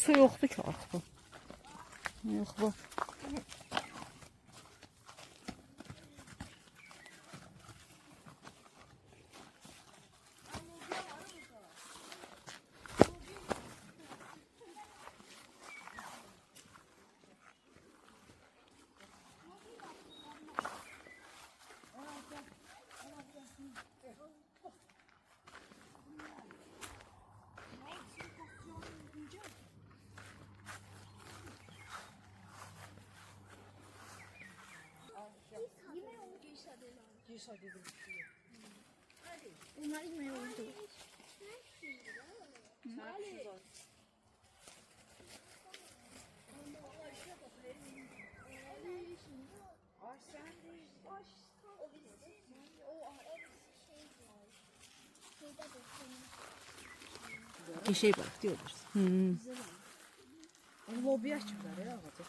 su yoxdur ki artıq bu. Yox bu. Bunlar yemeğe oldu. Şey bak diyorlar. Lobiya kimlər ya ağacı?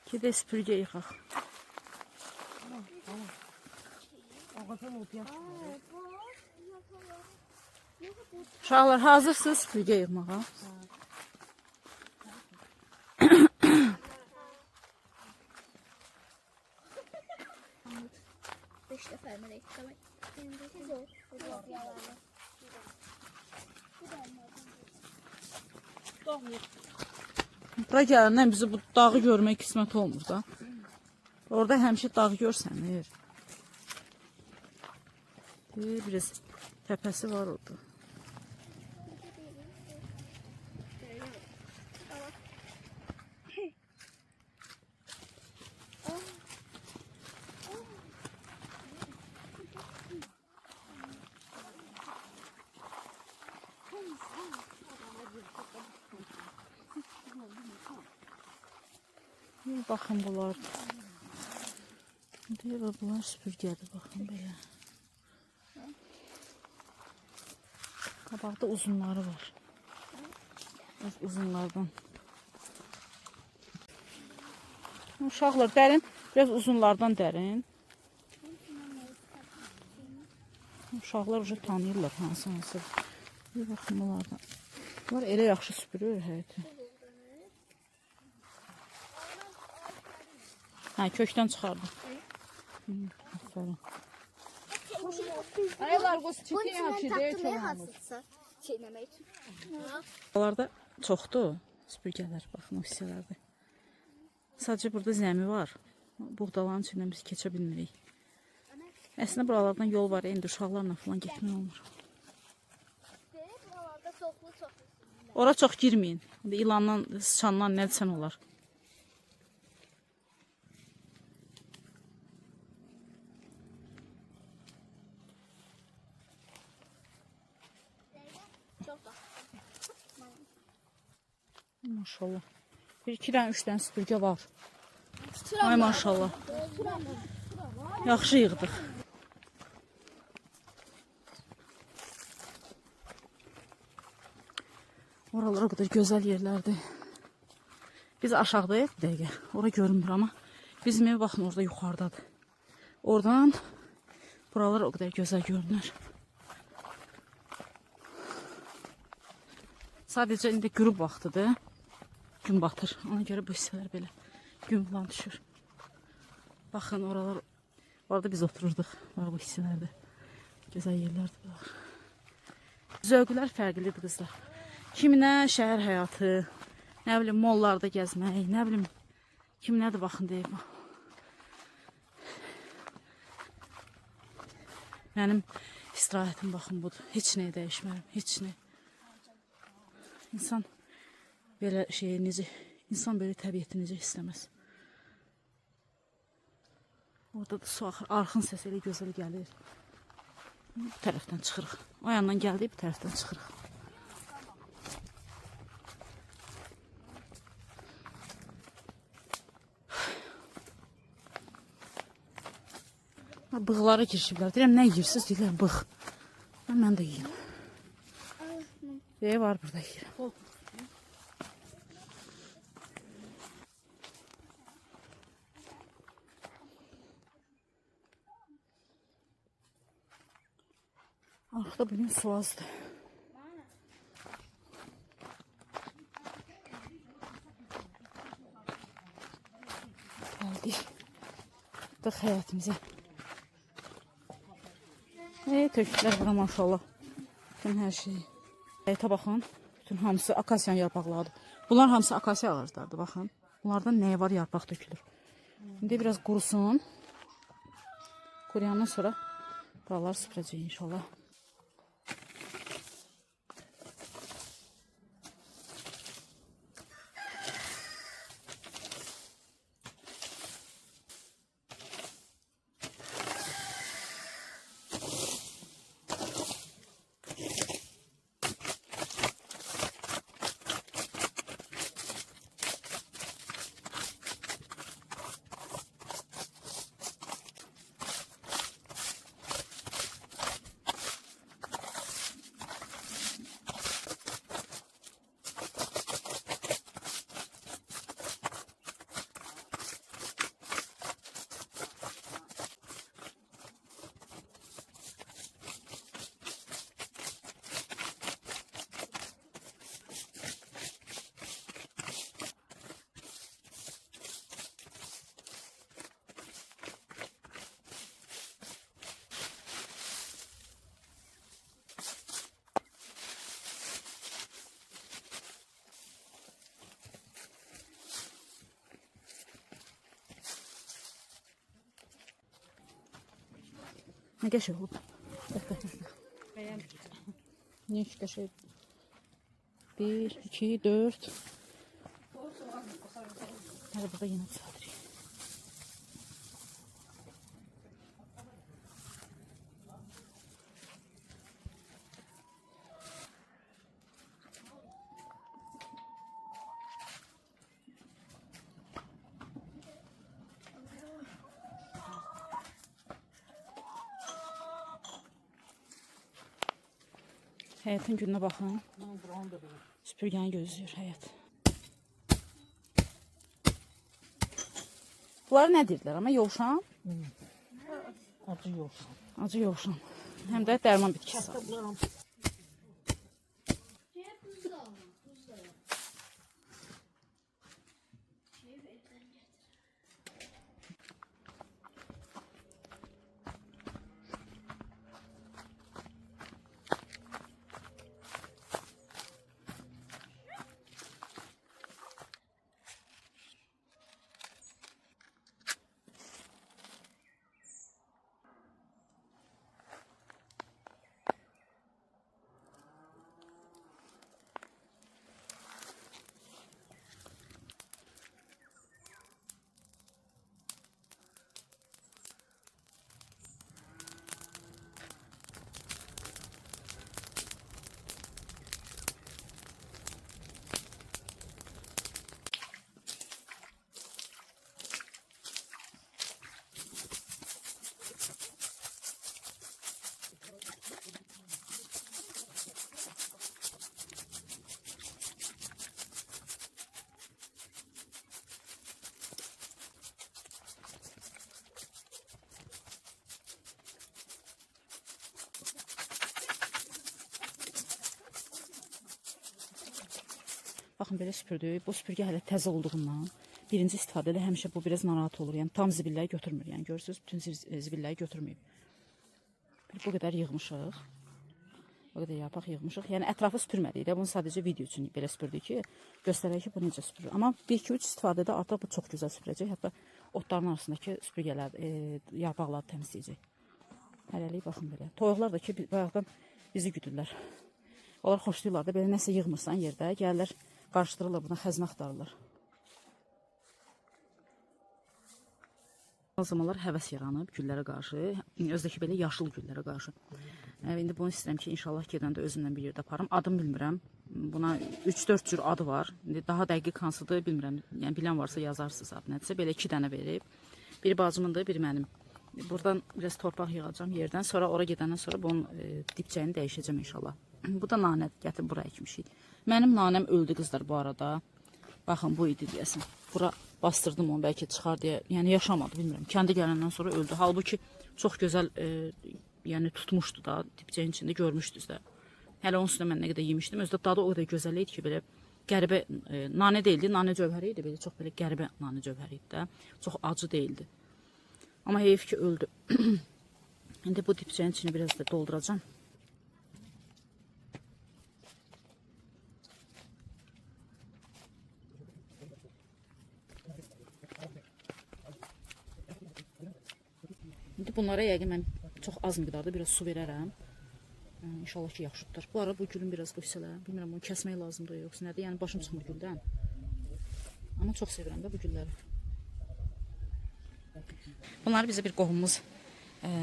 Ki də süpürgə yıxaq. Ağaca lobiya kimlər? Uşaqlar hazırsınız süpürgə yıxmağa? Beş defa melek. Tamam. Bura gələndən bizi bu dağı görmək qismət olmur da. Orada həmişə dağ görsənir. Biraz təpəsi var orada. Baxın bunlar. Deyirlər bunlar süpürgədir, baxın belə. Qabaqda uzunları var. Uzunlardan. Uşaqlar dərin, biraz uzunlardan dərin. Uşaqlar уже tanıyırlar hansı. Bir baxın bunlardan. Bunlar elə yaxşı süpürür həyəti. Hə, kökdən çıxardım. Aferin. Aylar qoz Bunun çikin içindən yaxşı tatlı deyil ne çoğalır. hasılsa çiğnemək üçün. Buralarda çoxdur süpürgələr, baxın o hissələrdə. Sadəcə burada zəmi var. Buğdaların içindən biz keçə bilmirik. Əslində buralardan yol var, indi uşaqlarla falan getmək olmur. Buralarda çoxlu. Ora çox girməyin. İlandan, sıçandan nə desən olar. Çox da. Maşallah. Bir, iki dənə, üç dənə süpürgə var. Ay maşallah. Yaxşı yığdıq. Oralar o qədər gözəl yerlərdir. Biz aşağıdayıq bir dəqiqə. Ora görünmür amma. Bizim ev baxın orada yuxarıdadır. Oradan buralar o qədər gözəl görünür. Sadəcə indi qürub vaxtıdır. Gün batır. Ona görə bu hissələr belə gün falan düşür. Baxın oralar. Orada biz otururduq. Bax bu hissələrdə. Gözəl yerlərdir. Zövqlər fərqlidir qızlar. Kiminə şəhər həyatı, nə bilim mollarda gəzmək, nə bilim kim nədir baxın deyib. Mənim istirahətim baxın budur. Heç nəyə dəyişmərəm, heç nə. İnsan belə şeyinizi, insan böyle təbiətinizi istəməz. Orada da su axır, arxın səsi elə gözəl gəlir. Bu tərəfdən çıxırıq. O yandan gəldik, bu tərəfdən çıxırıq. Bığlara girişiblər. Deyirəm, nə yiyirsiniz? Deyirəm, bığ. Mən də yiyim. Var burada yiyirəm. Arxda bugün su azdır. gəldik. Dıq həyətimizə. Tökdülər bura maşallah. Bütün hər şey. Həyətə baxın. Bütün hamısı akasiyan yarpaqlardır. Bunlar hamısı akasiya ağaclardır, baxın. Bunlardan nəyə var, yarpaq tökülür. İndi biraz qurusun. Quruyandan sonra buraları süpürəcəyik inşallah. Ne qəşəng olub. Ne qəşəng. 1, 2, 4. Hələ burada yenə çadır. Həyətin gününə baxın. Süpürgəni gözləyir həyət. Bunlar nə deyirlər? Amma yovşan? Acı yovşan. Acı yovşan. Həm də dərman bitkisi. Baxın, belə süpürdük. Bu süpürgə hələ təzə olduğundan birinci istifadədə həmişə bu biraz narahat olur. Yəni tam zibilləri götürmür. Yəni görürsünüz, bütün zibilləri götürməyib. Bu qədər yığmışıq. Bu qədər yarpaq yığmışıq. Yəni ətrafı süpürmədik də. Bunu sadəcə video üçün belə süpürdük ki, göstərək ki, bu necə süpürür. Amma 1-2-3 istifadədə artıq bu çox gözəl süpürəcək. Hətta otların arasındakı süpürgələr, yarpaqları təmizləyəcək. Hələlik baxın belə. Toyuqlar da ki, bayaqdan bizi güdürlər. Onlar xoşlayırlar da, belə nəsə yığmırsan yerdə, gəlirlər, qarışdırırlar, buna xəzinə axtarırlar. O zamanlar həvəs yaranıb güllərə qarşı, özdəki belə yaşıl güllərə qarşı. İndi bunu istəyirəm ki, inşallah gedəndə özümlə bir yerdə aparım. Adım bilmirəm. Buna 3-4 cür adı var. İndi daha dəqiq hansıdır bilmirəm. Yəni bilən varsa yazarsınız adı nədirsə. Belə 2 dənə verib. Biri bacımındır, biri mənim. Buradan biraz torpaq yığacağım yerdən. Sonra ora gedəndən sonra bunun dipçəyini dəyişəcəm inşallah. Bu da nanə, gətirib bura əkmişik. Mənim nanəm öldü qızlar bu arada. Baxın, bu idi deyəsən. Bura bastırdım onu, bəlkə çıxar deyə. Yəni yaşamadı, bilmirəm. Kəndi gələndən sonra öldü. Halbuki çox gözəl yəni tutmuşdu da, dipçəyin içində görmüşdünüz də. Hələ onun üstündə mən nə qədər yemişdim. Özdə dadı o qədər gözəl idi ki, belə qəribə nanə deyildi, nanə cövhəri idi, belə çox belə qəribə nanə cövhəri idi də. Çox acı deyildi. Amma heyif ki öldü. İndi bu dipçəyin içini biraz da dolduracağım. İndi bunlara yəqin mən çox az miqdarda biraz su verərəm. İnşallah ki yaxşı tutar. Bu ara bu gülün biraz bu hissələr. Bilmirəm onu kəsmək lazımdır yoxsa nədir. Yəni başım çıxmır güldən. Amma çox sevirəm də bu gülləri. Bunları bizə bir qohumumuz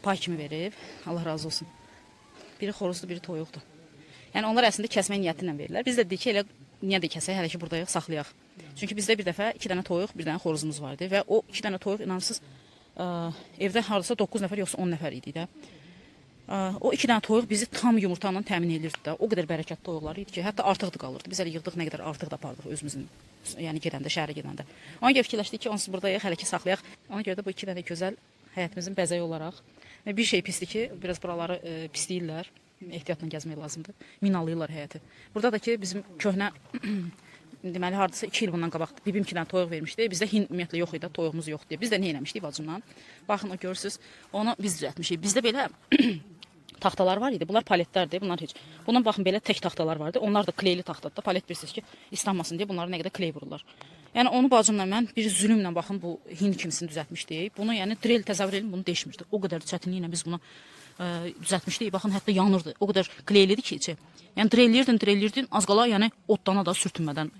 pay kimi verib. Allah razı olsun. Biri xoruzdur, biri toyuqdur. Yəni onlar əslində kəsmək niyyəti ilə verirlər. Biz də dedik ki, elə niyə də kəsək, hələ ki buradayıq, saxlayaq. Çünki bizdə bir dəfə 2 dənə toyuq, bir dənə xoruzumuz vardı və o 2 dənə toyuq inanırsınız evdə hardasa 9 nəfər yoxsa 10 nəfər idi də. O 2 dənə toyuq bizi tam yumurta ilə təmin edirdi də. O qədər bərəkətli toyuqlar idi ki, hətta artıq da qalırdı. Biz elə yığdıq nə qədər artıq da apardıq özümüzün, yəni gedəndə, şəhərə gedəndə. Ona görə fikirləşdik ki, onsuz buradayıq, hələ ki saxlayaq. Ona görə də bu 2 dənə gözəl həyətimizin bəzəyi olaraq. Bir şey pisdir ki, biraz buraları pisləyirlər. Ehtiyatla gəzmək lazımdır. Minalayırlar həyəti. Burada da ki bizim köhnə deməli hardasa 2 il bundan qabaq bibim 2 dənə toyuq vermişdi. Bizdə hin ümumiyyətlə yox idi, toyuğumuz yoxdu deyə. Biz də nə eləmişdik bacımla? Baxın o görürsüz, onu biz düzəltmişik. Bizdə belə taxtalar var idi. Bunlar paletlərdir. Bunlar heç. Bundan baxın belə tək taxtalar vardı. Onlar da kleyli taxtadır. Palet bilirsiniz ki, islanmasın deyə bunları nə qədər kley vururlar. Yəni onu bacımla mən bir zülmlə baxın bu hin kimisini düzəltmişdik. Bunu yəni drel təsəvvür edin, bunu deşmirdi. O qədər çətinliklə biz bunu düzəltmişdik. Baxın hətta yanırdı. O qədər kleylidir ki içi. Yəni drelləyirdin, az qala yəni otdana da sürtünmədən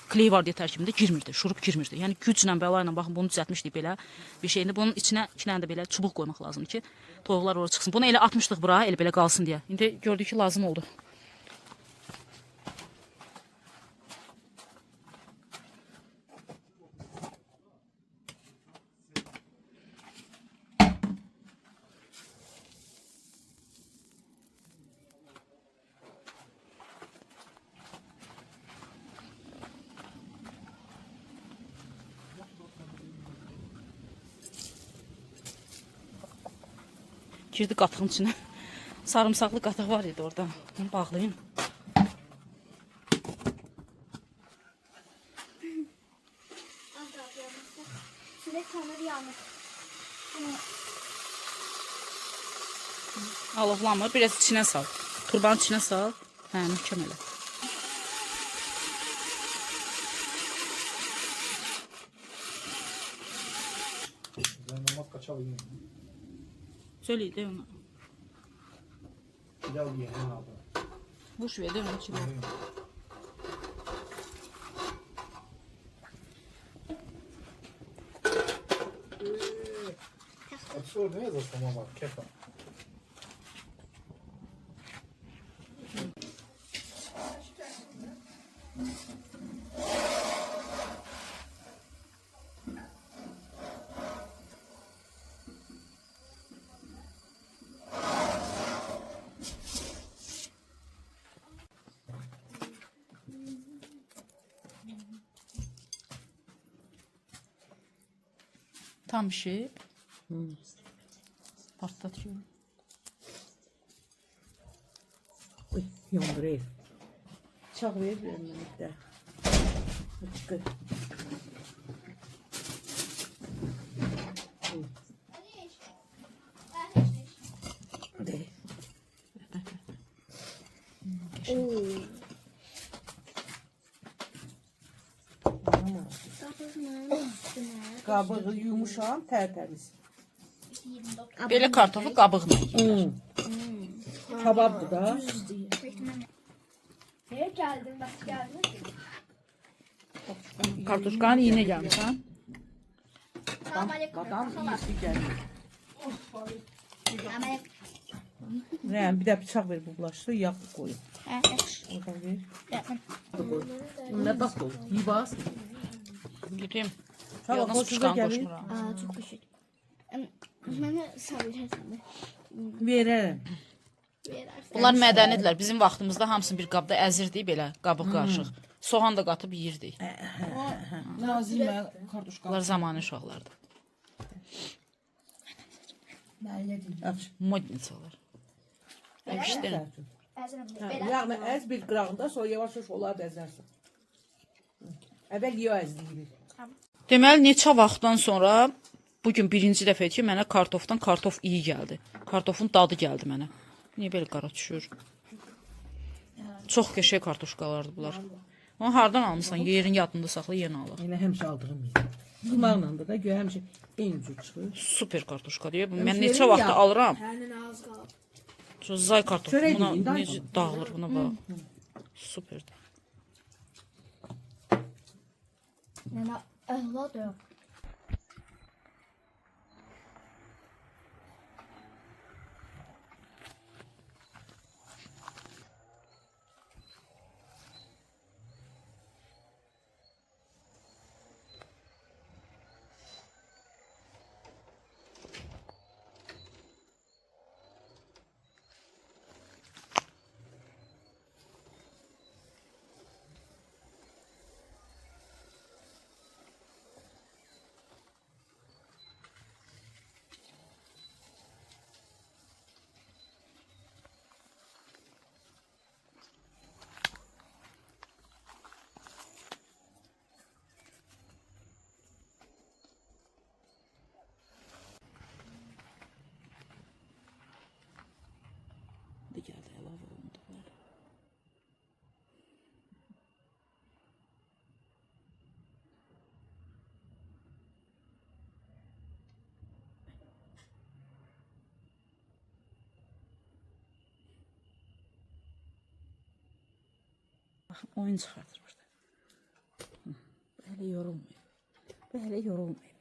kley var deyə tərkibində girmirdi, şurup girmirdi. Yəni güclə, bəla ilə baxın bunu düzəltmişdik belə bir şeyini. Bunun içinə 2 dənə də belə çubuq qoymaq lazımdır ki, toyuqlar ora çıxsın. Bunu elə atmışdıq bura, elə belə qalsın deyə. İndi gördük ki, lazım oldu. Girdi qatığın içine. Sarımsaqlı qatıq var idi orada. Onu bağlayın. Size kanır yanır. Alovlanmır. Biraz içine sal. Turbanın içine sal. Hə, möhkəm elə. Ben namaz kaçabildim. Söyle de onu. Pilav yiyelim abi. Boş ver de onu içine. Отсюда не за самого кефа. Tam pişib. Patlatıyor. Uy, yandırır. Çağ ver bir önümüzde. Çıkır. De. Qabığı yumuşam, tərtəmiz. Belə kartofu qabığla yeyirlər. Kababdır da. Nereye geldin? Bak geldin. Kartuşkanı yine gelmiş ha. Selam aleyküm. Adam iyisi gəlir. Selam aleyküm. Rəyən, bir də bıçaq ver bu bulaşığı, yağ koyun. Oradan ver. Ne bak olur. Yibaz. Gideyim. Tamam, Ya nasıl hoşunuza tuşkan gelir. koşmur ha. Aa, çok küçük. Beni sabırlasın. Verərəm. Bunlar mədənidirlər. Bizim vaxtımızda hamısını bir qabda əzirdik belə, qabıq qarışıq. Soğan da qatıb yeyirdik. Nazimə kartuşka. Bunlar zamanı uşaqlardı. Aç. Modnisalar. İşte Yağını əz bir qırağında, sonra yavaş-yavaş onları da əzərsən. Əvvəl yo əzləyirik. Deməli, neçə vaxtdan sonra bugün birinci dəfə ki, mənə kartofdan kartof iyi gəldi. Kartofun dadı gəldi mənə. Niyə belə qara düşür? Çox qəşəng kartuşkalardı bunlar. Onu hardan almısan? Yerin yadında saxla, yenə alaq. Elə həmişə aldığım yer. Qımaqla da gör həmişə eyni cür çıxır. Super kartuşka deyir. Mən Həmişə neçə verin vaxt ya. alıram. Hənin ağız qalıb. Şu zay kartofu Çörək buna deyin, day necə dağılır buna bax. Superdir. Nənə əhladır. Hadi geldi əlavə olundu. Oyun çıxardır burada. Böyle yorulmuyor. Böyle yorulmuyor.